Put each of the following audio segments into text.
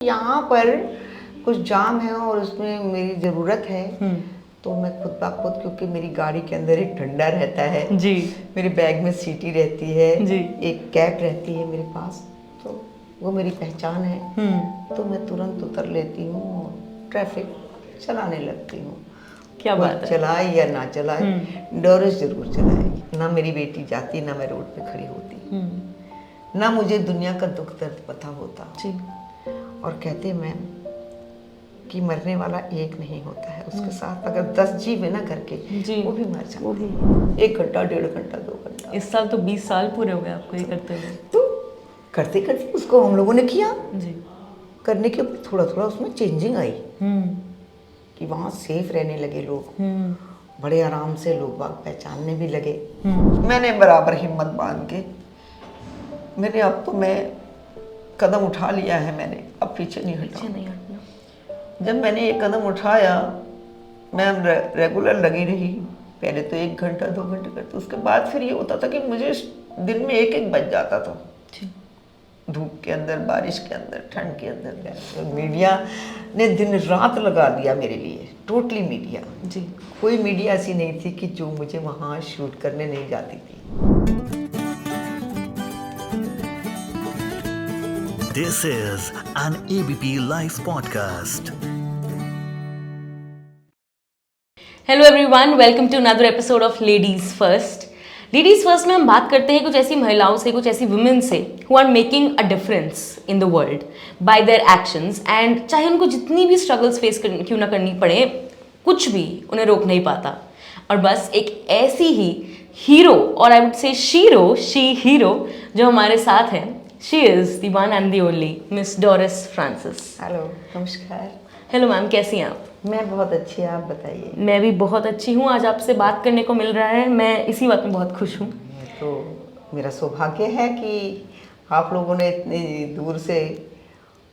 यहाँ पर कुछ जाम है और उसमें मेरी ज़रूरत है। तो मैं खुद ब खुद, क्योंकि मेरी गाड़ी के अंदर एक डंडा रहता है जी, मेरे बैग में सीटी रहती है जी, एक कैप रहती है मेरे पास, तो वो मेरी पहचान है। तो मैं तुरंत उतर लेती हूँ और ट्रैफिक चलाने लगती हूँ। क्या कोई बात है। चलाए या ना चलाए, डोरिस जरूर चलाएगी। ना मेरी बेटी जाती, ना मैं रोड पे खड़ी होती, ना मुझे दुनिया का दुख दर्द पता होता। जी, और कहते मैम कि मरने वाला एक नहीं होता है, उसके साथ अगर 10 जीव है ना करके, जी, वो भी मर जाते वो भी। हैं। 1 घंटा, 1.5 घंटा, 2 घंटा। इस साल तो 20 साल पूरे हो गए आपको ये करते हुए। तो करते करते उसको हम लोगों ने किया, जी, करने के ऊपर थोड़ा थोड़ा उसमें चेंजिंग आई कि वहाँ सेफ रहने लगे लोग, बड़े आराम से लोग बाग पहचानने भी लगे। मैंने बराबर हिम्मत बांध के मैंने अब तो मैं कदम उठा लिया है, मैंने अब पीछे नहीं हटना। जब मैंने ये कदम उठाया, मैं रेगुलर लगी रही। पहले तो 1 घंटा 2 घंटे करते, उसके बाद फिर ये होता था कि मुझे दिन में 1-1 बज जाता था। धूप के अंदर, बारिश के अंदर, ठंड के अंदर। तो मीडिया ने दिन रात लगा दिया मेरे लिए, टोटली मीडिया। जी, कोई मीडिया ऐसी नहीं थी कि जो मुझे वहाँ शूट करने नहीं जाती थी। This is an ABP Life podcast. Hello everyone, welcome to another episode of ladies first. Ladies first में हम बात करते हैं कुछ ऐसी महिलाओं से, कुछ ऐसी वुमेन से who are making a difference in the world by their actions, and चाहे उनको जितनी भी स्ट्रगल्स फेस क्यों ना करनी पड़े, कुछ भी उन्हें रोक नहीं पाता। और बस एक ऐसी ही हीरो, और I would say she hero जो हमारे साथ है, she is the one and the only miss Doris Francis. Hello, नमस्कार। हेलो मैम, कैसी हैं आप? मैं बहुत अच्छी, आप बताइए। मैं भी बहुत अच्छी हूँ। आज आपसे बात करने को मिल रहा है, मैं इसी बात में बहुत खुश हूँ। तो मेरा सौभाग्य है कि आप लोगों ने इतनी दूर से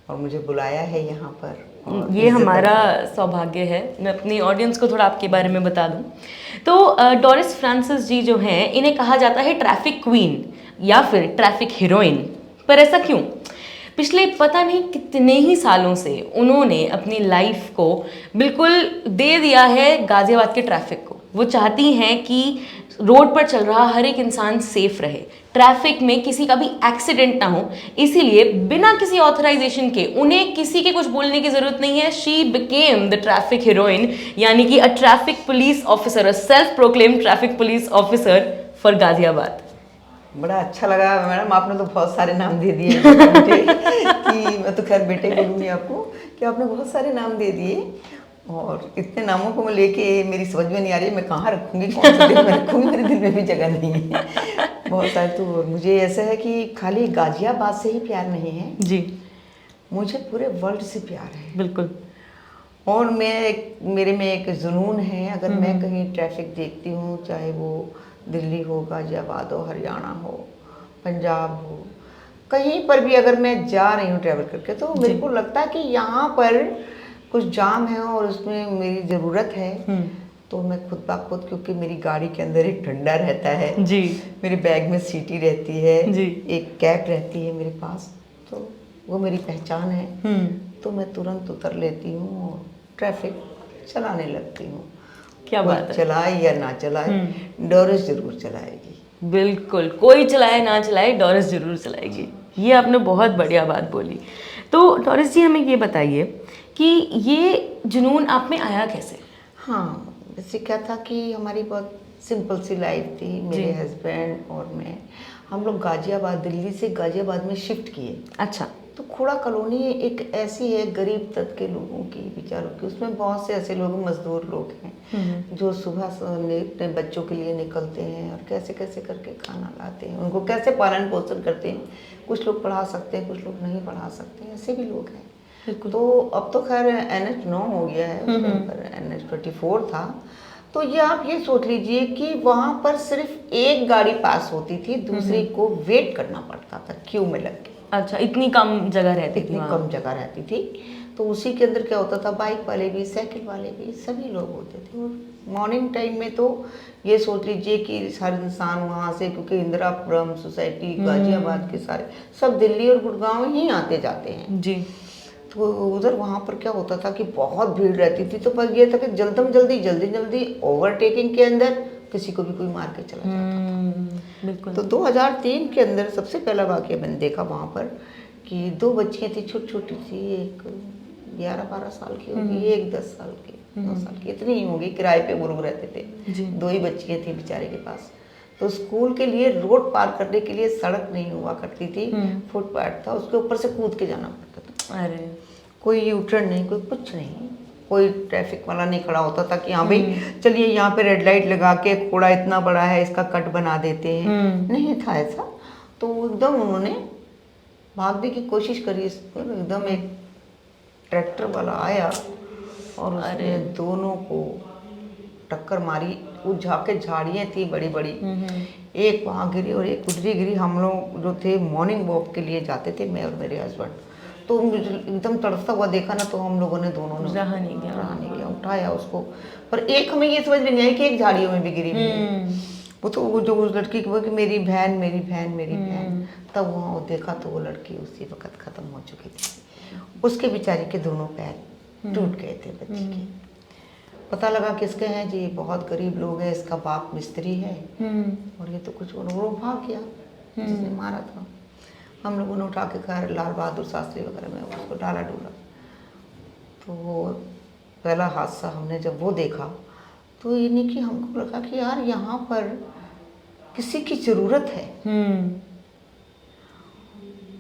और मुझे बुलाया है यहाँ पर। ये हमारा सौभाग्य है। मैं अपनी ऑडियंस को थोड़ा आपके बारे में बता दूँ तो डोरिस फ्रांसिस जी जो हैं, इन्हें कहा जाता है ट्रैफिक क्वीन या फिर ट्रैफिक हीरोइन। पर ऐसा क्यों? पिछले पता नहीं कितने ही सालों से उन्होंने अपनी लाइफ को बिल्कुल दे दिया है गाजियाबाद के ट्रैफिक को। वो चाहती हैं कि रोड पर चल रहा हर एक इंसान सेफ रहे, ट्रैफिक में किसी का भी एक्सीडेंट ना हो। इसीलिए बिना किसी ऑथराइजेशन के, उन्हें किसी के कुछ बोलने की जरूरत नहीं है, she became the traffic heroine, यानी कि a traffic police officer, a self proclaimed traffic police officer for Ghaziabad. बड़ा अच्छा लगा मैडम, आपने तो बहुत सारे नाम दे दिए मुझे कि मैं तो खैर बेटे बोलूँगी आपको कि आपने बहुत सारे नाम दे दिए, और इतने नामों को मैं लेके मेरी समझ में नहीं आ रही है मैं कहाँ रखूँगी, कौन से दिल में रखूँगी, मेरे दिल में भी जगह नहीं है। बहुत सारे। तो मुझे ऐसा है कि खाली गाजियाबाद से ही प्यार नहीं है जी, मुझे, पूरे वर्ल्ड से प्यार है। बिल्कुल। और मेरे में एक जुनून है, अगर मैं कहीं ट्रैफिक देखती हूँ, चाहे वो दिल्ली हो, गाजियाबाद हो, हरियाणा हो, पंजाब हो, कहीं पर भी अगर मैं जा रही हूँ ट्रैवल करके, तो मेरे को लगता है कि यहाँ पर कुछ जाम है और उसमें मेरी ज़रूरत है। तो मैं खुद ब खुद, क्योंकि मेरी गाड़ी के अंदर एक डंडा रहता है जी, मेरे बैग में सीटी रहती है जी, एक कैप रहती है मेरे पास, तो वो मेरी पहचान है। तो मैं तुरंत उतर लेती हूँ और ट्रैफिक चलाने लगती हूँ। क्या कोई बात है। चलाए या ना चलाए, डोरिस जरूर चलाएगी। बिल्कुल, कोई चलाए ना चलाए, डोरिस जरूर चलाएगी। ये आपने बहुत बढ़िया बात बोली। तो डोरिस जी, हमें ये बताइए कि ये जुनून आप में आया कैसे? हाँ, जैसे क्या था कि हमारी बहुत सिंपल सी लाइफ थी, मेरे हस्बैंड और मैं, हम लोग गाजियाबाद, दिल्ली से गाजियाबाद में शिफ्ट किए। अच्छा। तो खोड़ा कॉलोनी एक ऐसी है गरीब तबके के लोगों की, बेचारों की, उसमें बहुत से ऐसे लोग, मजदूर लोग हैं जो सुबह अपने बच्चों के लिए निकलते हैं और कैसे कैसे करके खाना लाते हैं, उनको कैसे पालन पोषण करते हैं। कुछ लोग पढ़ा सकते हैं, कुछ लोग नहीं पढ़ा सकते, ऐसे भी लोग हैं। तो अब तो खैर NH9 हो गया है, उसके ऊपर NH24 था। तो ये आप ये सोच लीजिए कि वहाँ पर सिर्फ एक गाड़ी पास होती थी, दूसरे को वेट करना पड़ता था क्यू में लग के। अच्छा, इतनी कम जगह रहती थी? इतनी कम जगह रहती थी, तो उसी के अंदर क्या होता था, बाइक वाले भी, साइकिल वाले भी, सभी लोग होते थे। और मॉर्निंग टाइम में तो ये सोच लीजिए कि हर इंसान वहाँ से, क्योंकि इंदिरापुरम सोसाइटी, गाजियाबाद के सारे सब दिल्ली और गुड़गांव ही आते जाते हैं जी। तो उधर वहाँ पर क्या होता था कि बहुत भीड़ रहती थी, तो बस ये था कि जल्दी जल्दी ओवरटेकिंग के अंदर किसी को भी कोई मार के चला जाता। बिल्कुल। तो 2003 के अंदर सबसे पहला वाकया मैंने देखा वहाँ पर कि 2 बच्चियाँ थी, छोटी छोटी सी, एक 11-12 साल की होगी, एक 10 साल की, 9 साल की, इतनी ही होगी। किराए पे वो लोग रहते थे, 2 ही बच्चियाँ थी बेचारे के पास। तो स्कूल के लिए रोड पार करने के लिए सड़क नहीं हुआ करती थी, फुटपाथ था, उसके ऊपर से कूद के जाना पड़ता था। अरे कोई यूटर्न नहीं, कोई कुछ नहीं, कोई ट्रैफिक वाला नहीं खड़ा होता था कि हाँ भाई चलिए यहाँ पे रेड लाइट लगा के कूड़ा इतना बड़ा है इसका कट बना देते हैं, नहीं था ऐसा। तो एकदम उन्होंने भागने की कोशिश करी इस पर, एकदम एक ट्रैक्टर वाला आया और उसने दोनों को टक्कर मारी। वो जाके झाड़ियाँ थी बड़ी बड़ी, एक वहाँ गिरी और एक उधरी गिरी। हम लोग जो थे मॉर्निंग वॉक के लिए जाते थे, मैं और मेरे हस्बैंड, तो एकदम तड़पता हुआ देखा ना, तो हम लोगों ने दोनों ने रहा नहीं गया, उठाया उसको। पर एक हमें ये समझ में नहीं आई कि एक झाड़ियों में भी गिरी हुई है। वो तो वो जो उस लड़की की कि मेरी बहन मेरी बहन मेरी बहन, तब वहाँ वो देखा तो वो लड़की उसी वक्त खत्म हो चुकी थी। उसके बेचारी के दोनों पैर टूट गए थे बच्ची के। पता लगा किसके हैं जी, बहुत गरीब लोग हैं, इसका बाप मिस्त्री है और ये तो कुछ वो भाग गया जिसने मारा था। हम लोगों ने उठा के घर लाल बहादुर शास्त्री वगैरह में उसको डाला डूला। तो वो पहला हादसा हमने जब वो देखा तो ये नहीं कि हमको लगा कि यार यहाँ पर किसी की ज़रूरत है,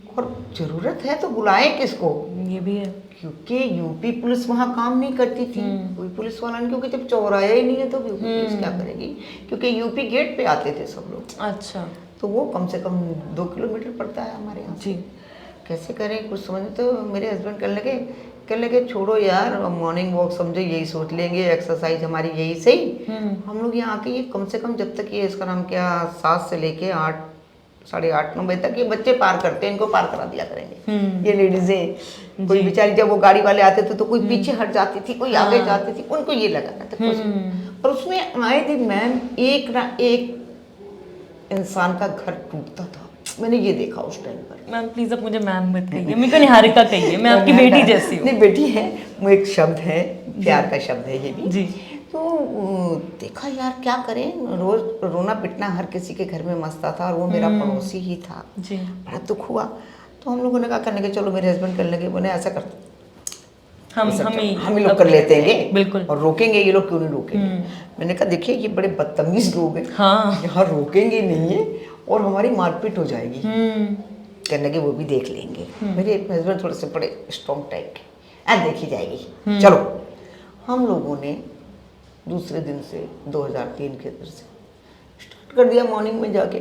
और ज़रूरत है तो बुलाए किसको, ये भी है। क्योंकि यूपी पुलिस वहाँ काम नहीं करती थी, कोई पुलिस वाला नहीं, क्योंकि जब चौराया ही नहीं है तो यूपी पुलिस क्या करेगी, क्योंकि यूपी गेट पे आते थे सब लोग। अच्छा, तो वो कम से कम 2 किलोमीटर पड़ता है हमारे यहाँ जी। कैसे करें कुछ समझ। तो मेरे हस्बैंड कहने लगे छोड़ो यार, मॉर्निंग वॉक समझो यही सोच लेंगे, एक्सरसाइज हमारी यही सही। हम लोग यहाँ आके ये कम से कम जब तक ये इसका नाम क्या 7 से लेके 8 साढ़े 8-9 बजे तक ये बच्चे पार करते हैं, इनको पार करा दिया करेंगे। ये लेडीजें कोई बेचारी, जब वो गाड़ी वाले आते थे तो कोई पीछे हट जाती थी, कोई आगे जाती थी, उनको ये लगाना था कुछ। और उसमें आए दिन मैम एक ना एक इंसान का घर टूटता था, मैंने ये देखा उस टाइम पर। मैम प्लीज अब मुझे मैम मत कहिए, मेरे को निहारिका कहिए, मैं आपकी बेटी जैसी हूँ। नहीं बेटी है, वो एक शब्द है, प्यार का शब्द है ये भी जी। तो देखा यार क्या करें, रोज रोना पिटना हर किसी के घर में मस्ता था, और वो मेरा पड़ोसी ही था जी। बड़ा दुख हुआ। तो हम लोगों ने कहा करने के, चलो मेरे हस्बैंड करने लगे, बोले ऐसा करते हम ही लोग कर लेते हैं, बिल्कुल। और रोकेंगे ये लोग क्यों नहीं रोकेंगे। मैंने कहा देखिए ये बड़े बदतमीज लोग हैं, हाँ। यहाँ रोकेंगे नहीं है और हमारी मारपीट हो जाएगी। कहने के वो भी देख लेंगे। मेरे हस्बैंड थोड़े से बड़े स्ट्रॉन्ग टाइप के, देखी जाएगी चलो। हम लोगों ने दूसरे दिन से 2003 के अंदर से स्टार्ट कर दिया, मॉर्निंग में जाके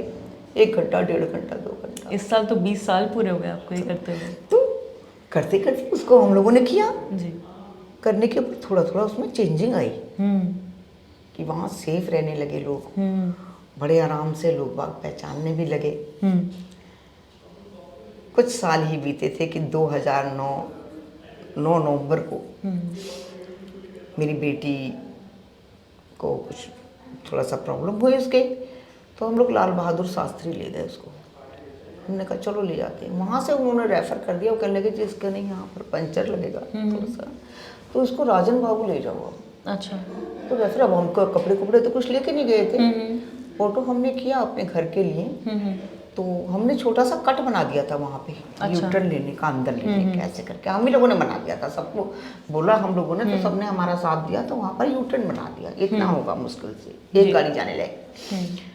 1 घंटा 1.5 घंटा 2 घंटा। इस साल तो 20 साल पूरे हो गए आपको ये करते हुए। तो करते करते उसको हम लोगों ने किया, जी। करने के ऊपर थोड़ा थोड़ा उसमें चेंजिंग आई कि वहाँ सेफ रहने लगे लोग, बड़े आराम से लोग बाग पहचानने भी लगे। कुछ साल ही बीते थे कि 2009 नवंबर को मेरी बेटी को कुछ थोड़ा सा प्रॉब्लम हुई उसके, तो हम लोग लाल बहादुर शास्त्री ले गए उसको। हमने कहा चलो ले जाते हैं। वहाँ से उन्होंने रेफ़र कर दिया, वो कहने लगे जिसका नहीं यहाँ पर पंचर लगेगा थोड़ा सा, तो उसको राजन बाबू ले जाओ। अच्छा। तो रेफर, अब हमको कपड़े तो कुछ लेके नहीं गए थे, ऑटो हमने किया अपने घर के लिए। तो हमने छोटा सा कट बना दिया था वहाँ पे, यूटर्न लेने का, अंदर लेने का, ऐसे करके हम ही लोगों ने बना दिया था। सबको बोला हम लोगों ने, तो सबने हमारा साथ दिया, तो वहाँ पर यूटर्न बना दिया। इतना होगा मुश्किल से एक गाड़ी जाने लगे।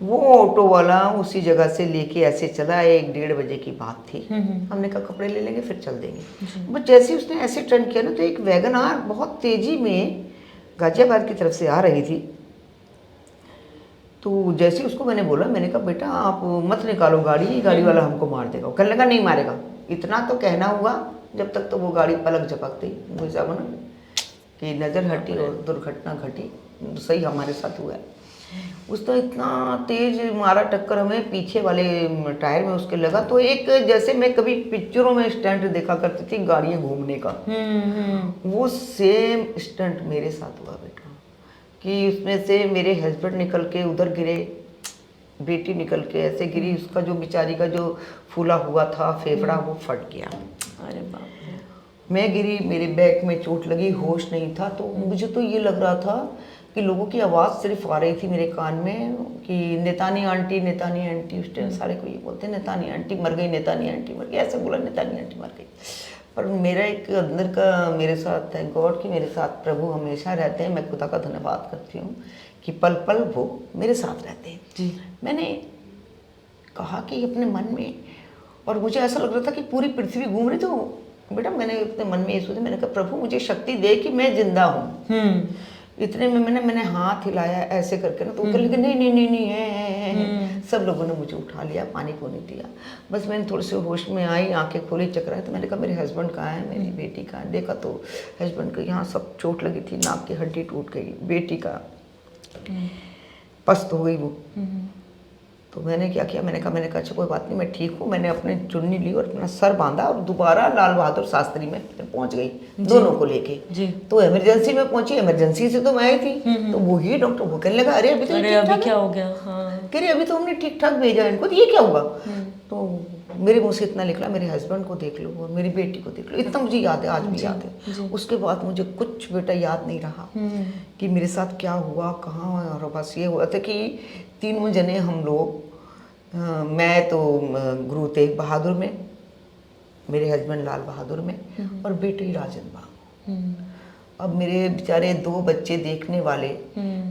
वो ऑटो वाला उसी जगह से लेके ऐसे चला, 1-1:30 बजे की बात थी। हमने कहा कपड़े ले लेंगे फिर चल देंगे। बट जैसे ही उसने ऐसे टर्न किया ना, तो एक वैगन आर बहुत तेजी में गाजियाबाद की तरफ से आ रही थी। तो जैसे ही उसको मैंने बोला, मैंने कहा बेटा आप मत निकालो गाड़ी वाला हमको मार देगा। कहने लगा नहीं मारेगा, इतना तो कहना हुआ, जब तक तो वो गाड़ी पलक झपकती मुझे बना कि नज़र हटी और दुर्घटना घटी। सही हमारे साथ हुआ। उसने इतना तेज मारा टक्कर, हमें पीछे वाले टायर में उसके लगा। तो एक जैसे मैं कभी पिक्चरों में स्टंट देखा करती थी गाड़ियाँ घूमने का, वो सेम स्टंट मेरे साथ हुआ बेटा। कि उसमें से मेरे हस्बैंड निकल के उधर गिरे, बेटी निकल के ऐसे गिरी, उसका जो बेचारी का जो फूला हुआ था फेफड़ा वो फट गया। अरे बाप रे। मैं गिरी, मेरे बैक में चोट लगी, होश नहीं था। तो मुझे तो ये लग रहा था कि लोगों की आवाज़ सिर्फ आ रही थी मेरे कान में कि नेतानी आंटी, नेतानी आंटी। उस टाइम सारे को ये बोलते नेतानी आंटी मर गई, नेतानी आंटी मर गई, ऐसे बोला नेतानी आंटी मर गई। पर मेरा एक अंदर का मेरे साथ, थैंक गॉड कि मेरे साथ प्रभु हमेशा रहते हैं। मैं खुदा का धन्यवाद करती हूँ कि पल पल वो मेरे साथ रहते हैं जी। मैंने कहा कि अपने मन में, और मुझे ऐसा लग रहा था कि पूरी पृथ्वी घूम रही। तो बेटा मैंने अपने मन में ये सोचा, मैंने कहा प्रभु मुझे शक्ति दे कि मैं जिंदा हूँ। इतने में मैंने हाथ हिलाया ऐसे करके ना, तो कहने लगे नहीं नहीं नहीं नहीं है। सब लोगों ने मुझे उठा लिया, पानी को नहीं दिया। बस मैंने थोड़े से होश में आई, आंखें खोली, चकराए। तो मैंने कहा मेरे हस्बैंड कहाँ है, मेरी बेटी कहाँ है। देखा तो हस्बैंड को यहाँ सब चोट लगी थी, नाक की हड्डी टूट गई, बेटी का पस्त हो गई वो। तो मैंने क्या किया, मैंने कहा अच्छा कोई बात नहीं, मैं ठीक हूँ। मैंने अपने चुन्नी ली और अपना सर बांधा और दोबारा लाल बहादुर शास्त्री में पहुंच गई दोनों को लेके। जी। तो इमरजेंसी में पहुंची, इमरजेंसी से तो मैं आई थी। तो वही डॉक्टर वो कहने लगा अरे अभी तो अरे अभी क्या हो गया। हाँ। कह रहे अभी तो हमने ठीक ठाक भेजा इनको, तो ये क्या हुआ। तो मेरे मुँह से इतना निकला, मेरे हस्बैंड को देख लो और मेरी बेटी को देख लो। इतना मुझे याद है, आज भी याद है। उसके बाद मुझे कुछ बेटा याद नहीं रहा कि मेरे साथ क्या हुआ, कहाँ। और बस ये हुआ था कि तीनों जने हम लोग, मैं तो गुरु तेग बहादुर में, मेरे हस्बैंड लाल बहादुर में, और बेटी राजन बाग। अब मेरे बेचारे 2 बच्चे देखने वाले,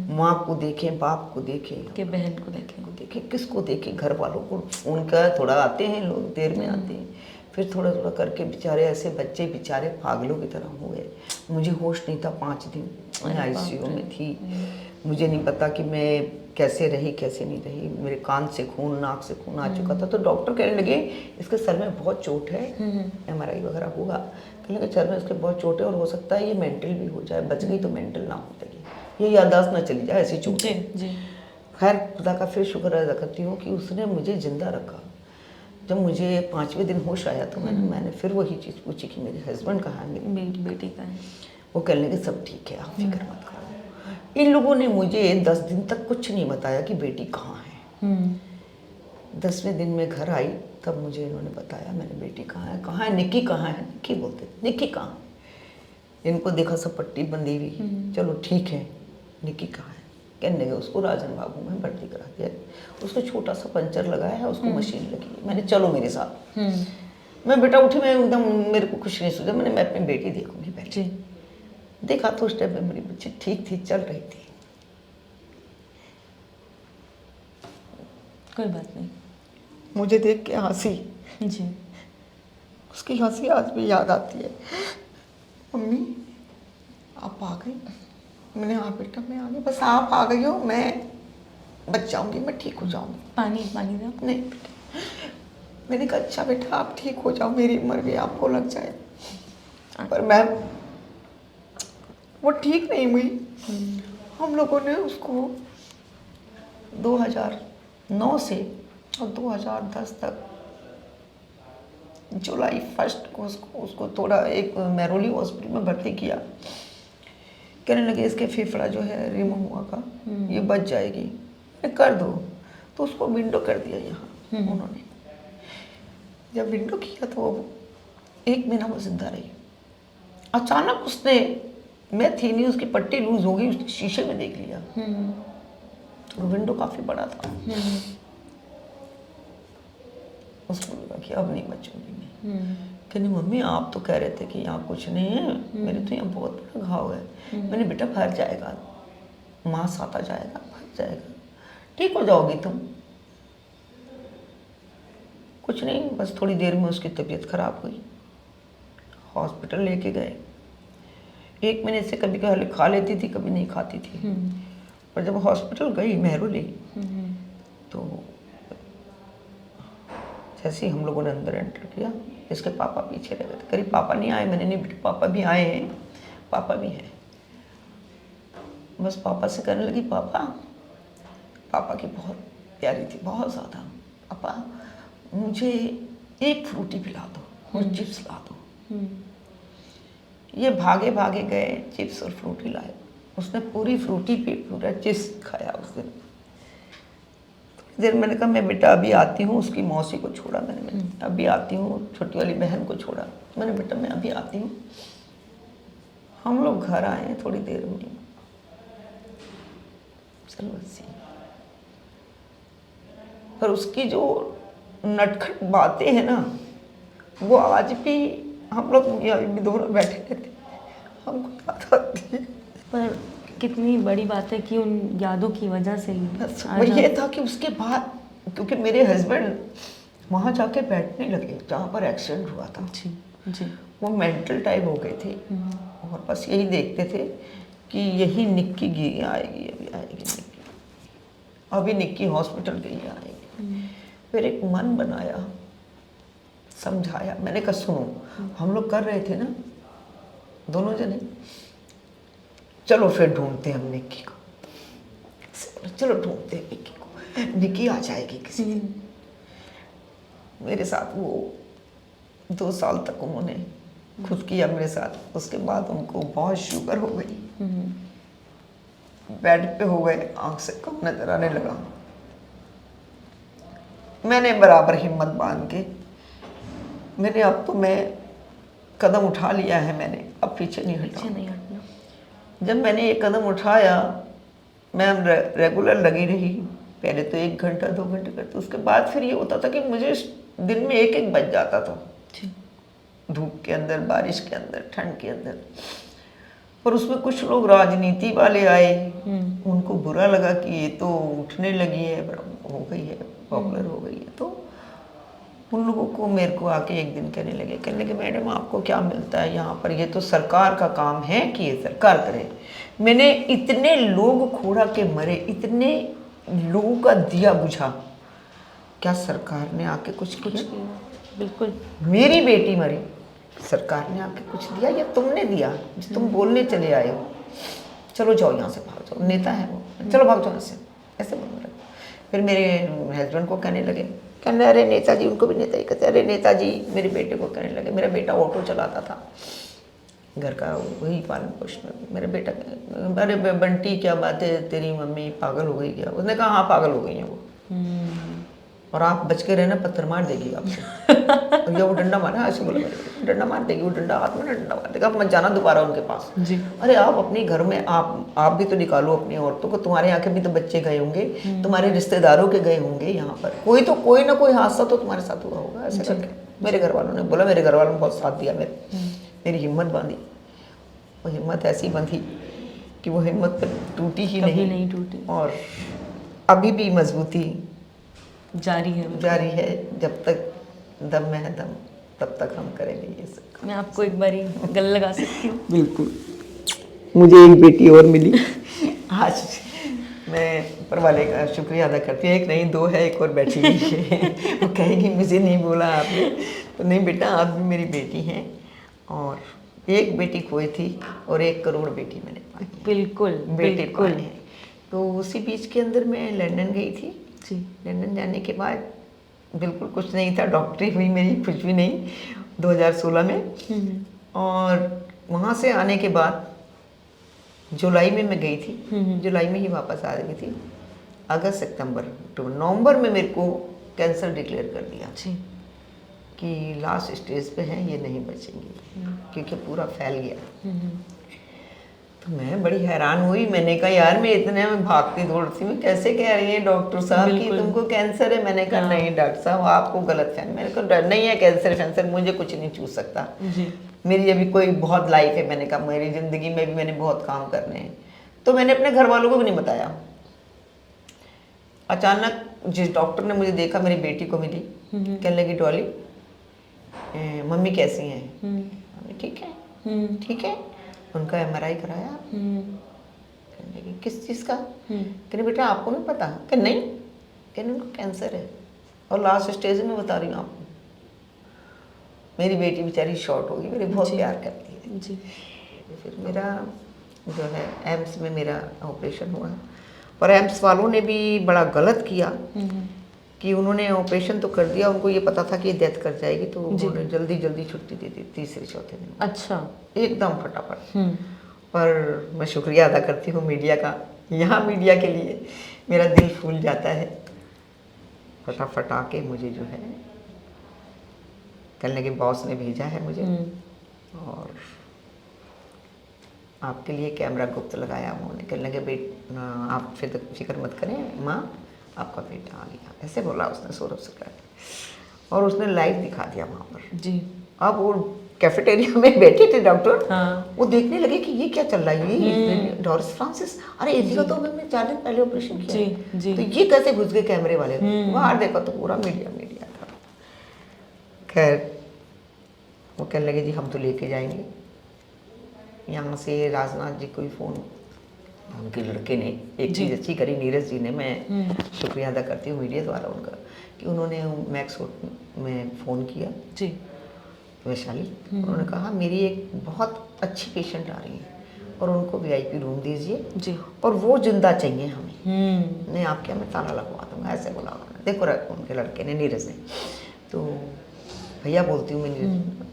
माँ को देखें, बाप को देखें, कि बहन को देखें, किसको देखें। घर वालों को उनका थोड़ा आते हैं लोग, देर में आते हैं। फिर थोड़ा थोड़ा करके बेचारे ऐसे बच्चे बेचारे पागलों की तरह हुए। मुझे होश नहीं था, 5 दिन मैं आईसीयू में थी। मुझे नहीं पता कि मैं कैसे रही कैसे नहीं रही। मेरे कान से खून, नाक से खून आ चुका था। तो डॉक्टर कहने लगे इसके सर में बहुत चोट है, MRI वगैरह होगा। कहने लगे सर में इसके बहुत चोट है और हो सकता है ये मेंटल भी हो जाए, बच गई तो मेंटल ना हो जाए, ये याददाश्त ना चली जाए, ऐसी चोट है। खैर खुदा का फिर शुक्र अदा करती हूँ कि उसने मुझे जिंदा रखा। जब मुझे 5वें दिन होश आया तो मैंने फिर वही चीज़ पूछी कि मेरे हस्बैंड कहाँ है, मेरी बेटी कहाँ है। वो कहने लगे सब ठीक है, आप फिक्र मत करो। इन लोगों ने मुझे 10 दिन तक कुछ नहीं बताया कि बेटी कहाँ है। 10वें दिन में घर आई तब मुझे इन्होंने बताया, मैंने बेटी कहाँ है, निक्की कहाँ है। निक्की बोलते थे, निक्की कहाँ है। इनको देखा सब पट्टी बंधी हुई, चलो ठीक है, निक्की कहाँ है। कहने लगे उसको राजन बाबू में भर्ती करा दिया, उसको छोटा सा पंचर लगाया है, उसको मशीन लगी है। मैंने चलो मेरे साथ। मैं बेटा उठी, मैं एकदम, मेरे को कुछ नहीं सोचा, मैंने मैं अपनी बेटी देखूंगी पहले। देखा तो उस टाइम में मेरी बच्ची ठीक थी, चल रही थी। कोई बात नहीं। मुझे देख के हंसी, जी। उसकी हंसी आज भी याद आती है। मम्मी आप आ गई। मैंने हाँ बेटा मैं आ गई, बस आप आ गई हो, मैं बच जाऊंगी, मैं ठीक हो जाऊंगी। पानी दो। नहीं बेटा, मैंने कहा अच्छा बेटा आप ठीक हो जाओ, मेरी उम्र भी आपको लग जाए। पर मैं वो ठीक नहीं हुई। हम लोगों ने उसको 2009 से और 2010 तक जुलाई 1 को उसको थोड़ा एक मेरोली हॉस्पिटल में भर्ती किया। कहने लगे इसके फेफड़ा जो है रिमूव हुआ का, ये बच जाएगी, कर दो। तो उसको विंडो कर दिया यहाँ उन्होंने। जब विंडो किया तो 1 महीना वो जिंदा रही। अचानक उसने, मैं थी नहीं, उसकी पट्टी लूज हो गई, उसने शीशे में देख लिया तो विंडो काफी बड़ा था। उसको लगा कि अब नहीं बचूंगी मैं। कहनी मम्मी आप तो कह रहे थे कि यहाँ कुछ नहीं है, मेरे तो यहाँ बहुत बड़ा घाव है। मैंने बेटा भर जाएगा, मांस आता जाएगा, भर जाएगा, ठीक हो जाओगी तुम। कुछ नहीं, बस थोड़ी देर में उसकी तबीयत खराब हुई, हॉस्पिटल लेके गए। 1 महीने से कभी कभी खा लेती थी, कभी नहीं खाती थी। पर जब हॉस्पिटल गई मेहरोली, तो जैसे ही हम लोगों ने अंदर एंटर किया, इसके पापा पीछे रह गए थे। करीब पापा नहीं आए, मैंने नहीं बेटा पापा भी आए हैं, पापा भी हैं। बस पापा से कहने लगी पापा की बहुत प्यारी थी, बहुत ज़्यादा। पापा मुझे एक फ्रूटी पिला दो और चिप्स ला दो। ये भागे भागे गए, चिप्स और फ्रूटी लाए। उसने पूरी फ्रूटी पे पूरा चिप्स खाया उस दिन। देर मैंने कहा मैं बेटा अभी आती हूँ, उसकी मौसी को छोड़ा मैंने अभी आती हूँ, छोटी वाली बहन को छोड़ा मैंने, बेटा मैं अभी आती हूँ। हम लोग घर आए हैं थोड़ी देर में, चलो ऐसी। पर उसकी जो नटखट बातें हैं ना, वो आज भी हम लोग भी दोनों बैठे रहते, हमको याद आती है। पर कितनी बड़ी बात है कि उन यादों की वजह से ही बस आज वो ये हम- था कि उसके बाद, क्योंकि मेरे हस्बैंड वहाँ जाके बैठने लगे जहाँ पर एक्सीडेंट हुआ था। जी जी। वो मेंटल टाइप हो गए थे और बस यही देखते थे कि यही निक्की आएगी, अभी आएगी निक्की, अभी निक्की हॉस्पिटल गई आएगी। फिर एक मन बनाया, समझाया, मैंने कहा सुनो, हम लोग कर रहे थे ना दोनों जने, चलो फिर ढूंढते हैं हम निक्की को, चलो ढूंढते हैं निक्की को, निक्की आ जाएगी किसी दिन। मेरे साथ वो 2 साल तक उन्होंने खुद किया मेरे साथ। उसके बाद उनको बहुत शुगर हो गई, बेड पे हो गए, आंख से कम नजर आने लगा। मैंने बराबर हिम्मत बांध के, मैंने अब तो मैं कदम उठा लिया है, मैंने अब पीछे नहीं हटा। नहीं हटना। जब मैंने ये कदम उठाया, मैं रेगुलर लगी रही। पहले तो 1 घंटा 2 घंटे करते, उसके बाद फिर ये होता था कि मुझे दिन में 1-1 बज जाता था, धूप के अंदर, बारिश के अंदर, ठंड के अंदर। पर उसमें कुछ लोग राजनीति वाले आए, उनको बुरा लगा कि ये तो उठने लगी है, हो गई है, पॉपुलर हो गई है। तो उन लोगों को मेरे को आके एक दिन कहने लगे मैडम आपको क्या मिलता है यहाँ पर, ये तो सरकार का काम है कि ये सरकार करे। मैंने इतने लोग खोड़ा के मरे, इतने लोगों का दिया बुझा, क्या सरकार ने आके कुछ किया? बिल्कुल। मेरी बेटी मरी, सरकार ने आके कुछ दिया या तुमने दिया जो तुम बोलने चले आए हो? चलो जाओ यहाँ से, भाग जाओ, नेता है वो, चलो भाग जाओ यहाँ से, ऐसे बोलने लगे। फिर मेरे हस्बैंड को कहने लगे, कहने अरे नेताजी, उनको भी नेता ही कहते, अरे नेताजी। मेरे बेटे को कहने लगे, मेरा बेटा ऑटो चलाता था, घर का वही पालन पोषण। मेरा बेटा, अरे बंटी क्या बात है, तेरी मम्मी पागल हो गई क्या? उसने कहा हाँ पागल हो गई है वो, और आप बच के रहना, पत्थर मार देगी आपसे। और वो डंडा मारा, ऐसे बोला, डंडा मार देगी वो, डंडा हाथ में ना डंडा मार देगा, आप मत जाना दोबारा उनके पास। जी। अरे आप अपने घर में आप भी तो निकालो अपनी औरतों को, तुम्हारे यहाँ के भी तो बच्चे गए होंगे, तुम्हारे रिश्तेदारों के गए होंगे यहाँ पर, कोई ना कोई हादसा तो तुम्हारे साथ हुआ होगा। ऐसे करके मेरे घर वालों ने बोला, मेरे घर वालों ने बहुत साथ दिया मेरी हिम्मत बांधी। वो हिम्मत ऐसी बंधी कि वो हिम्मत टूटी ही नहीं टूटी, और अभी भी मजबूती जारी है। जब तक दम में है दम, तब तक हम करेंगे ये सब। मैं आपको एक बारी गले लगा सकती हूँ? बिल्कुल। मुझे एक बेटी और मिली आज, मैं ऊपर वाले का शुक्रिया अदा करती हूँ। एक नहीं 2 है, एक और बैठी हुई है। वो कहेगी मुझे नहीं बोला आपने, तो नहीं बेटा आप भी मेरी बेटी हैं, और एक बेटी खोई थी और 1 करोड़ बेटी मैंने पाई। बिल्कुल बेटे पाए हैं। तो उसी बीच के अंदर मैं लंदन गई थी जी। लंदन जाने के बाद बिल्कुल कुछ नहीं था, डॉक्टरी हुई मेरी, कुछ भी नहीं, 2016 में। और वहाँ से आने के बाद जुलाई में मैं गई थी, जुलाई में ही वापस आ गई थी। अगस्त, सितंबर, अक्टूबर, नवंबर में मेरे को कैंसर डिक्लेयर कर दिया जी। कि लास्ट स्टेज पे हैं, ये नहीं बचेंगी, क्योंकि पूरा फैल गया। तो मैं बड़ी हैरान हुई, मैंने कहा यार मैं इतने में भागती दौड़ती हूँ, कैसे कह रही है डॉक्टर साहब कि तुमको कैंसर है? मैंने कहा नहीं डॉक्टर साहब आपको गलत फहमी, मेरे को डर नहीं है कैंसर, मुझे कुछ नहीं छू सकता जी। मेरी अभी कोई बहुत लाइफ है। मैंने कहा मेरी ज़िंदगी में भी मैंने बहुत काम करने हैं। तो मैंने अपने घर वालों को भी नहीं बताया। अचानक जिस डॉक्टर ने मुझे देखा, मेरी बेटी को मिली, कहने लगी डॉली मम्मी कैसी हैं? ठीक है, ठीक है। उनका MRI कराया, कहने लगी किस चीज़ का? कहने बेटा आपको नहीं पता? कि नहीं, कहने उनको कैंसर है और लास्ट स्टेज में बता रही हूँ आपको। मेरी बेटी बेचारी शॉर्ट होगी, मेरे बहुत प्यार करती है जी। फिर मेरा जो है एम्स में मेरा ऑपरेशन हुआ, और एम्स वालों ने भी बड़ा गलत किया कि उन्होंने ऑपरेशन तो कर दिया, उनको ये पता था कि ये डेथ कर जाएगी, तो उन्होंने जल्दी जल्दी छुट्टी दे दी, 3-4 दिन। अच्छा, एकदम फटाफट। पर मैं शुक्रिया अदा करती हूँ मीडिया का, यहाँ मीडिया के लिए मेरा दिल फूल जाता है फटाफट आके मुझे जो है कहने लगे बॉस ने भेजा है मुझे और आपके लिए कैमरा गुप्त लगाया उन्होंने। कहने लगे आप फिर तक फिक्र मत करें माँ, आपका बेटा आ गया, ऐसे बोला उसने सौरभ शुक्ला ने। और उसने लाइव दिखा दिया वहाँ पर जी। अब वो कैफेटेरिया में बैठे थे डॉक्टर, हाँ। वो देखने लगे कि ये क्या चल रहा है, ये डॉरिस फ्रांसिस, अरे इसी का तो मैंने 4 दिन पहले ऑपरेशन किया जी, है। जी। तो ये कैसे घुस गए कैमरे वाले, बाहर देखा तो पूरा मीडिया था। खैर वो कहने लगे जी हम तो लेके जाएंगे यहाँ से। राजनाथ जी को भी फ़ोन उनके लड़के ने एक चीज़ अच्छी करी, नीरज जी ने, मैं शुक्रिया अदा करती हूँ मीडिया द्वारा उनका, कि उन्होंने मैक्स में फ़ोन किया जी वैशाली। उन्होंने कहा मेरी एक बहुत अच्छी पेशेंट आ रही है और उनको VIP रूम दीजिए जी। और वो जिंदा चाहिए हमें, नहीं आपके यहाँ मैं ताला लगवा दूँगा, ऐसे बोला उन्होंने। देखो उनके लड़के ने, नीरज ने। तो भैया बोलती हूँ मैं नीरज,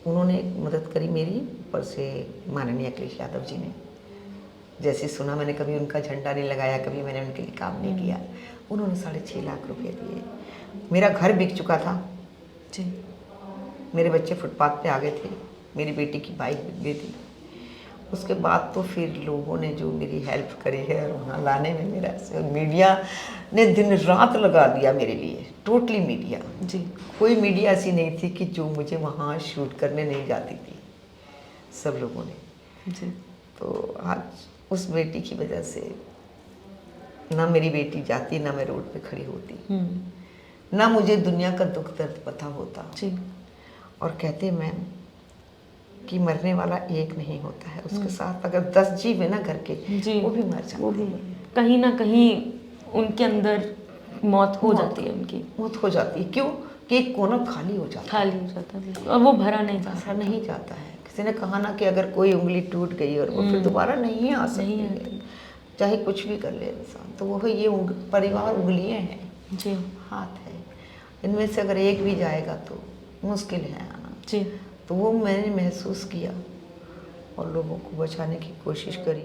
उन्होंने मदद करी मेरी, ऊपर से माननीय अखिलेश यादव जी ने। जैसे सुना मैंने कभी उनका झंडा नहीं लगाया, कभी मैंने उनके लिए काम नहीं किया, उन्होंने 6.5 लाख रुपए दिए। मेरा घर बिक चुका था जी। मेरे बच्चे फुटपाथ पे आ गए थे, मेरी बेटी की बाइक बिक गई थी। उसके बाद तो फिर लोगों ने जो मेरी हेल्प करी है और वहाँ लाने में मेरा से, मीडिया ने दिन रात लगा दिया मेरे लिए, टोटली मीडिया जी। कोई मीडिया ऐसी नहीं थी कि जो मुझे वहाँ शूट करने नहीं जाती थी, सब लोगों ने। जी। तो आज उस बेटी की वजह से ना मेरी बेटी जाती, ना मैं रोड पे खड़ी होती, ना मुझे दुनिया का दुख दर्द पता होता। जी। और कहते मैम कि मरने वाला एक नहीं होता है, उसके साथ अगर 10 जीव है ना घर के, जी। वो भी मर जाते वो भी हैं। कहीं ना कहीं उनके अंदर मौत हो जाती है, उनकी मौत हो जाती है। क्यों कि एक कोना खाली हो जाता है, खाली हो जाता है और वो भरा नहीं जाता। ऐसा नहीं जाता है। किसी ने कहा ना कि अगर कोई उंगली टूट गई और वो फिर दोबारा नहीं आ सकती है, चाहे कुछ भी कर ले इंसान, तो वो ये परिवार उंगलियां हैं, जी। हाथ है, इनमें से अगर एक भी जाएगा तो मुश्किल है आना। जी। तो वो मैंने महसूस किया और लोगों को बचाने की कोशिश करी।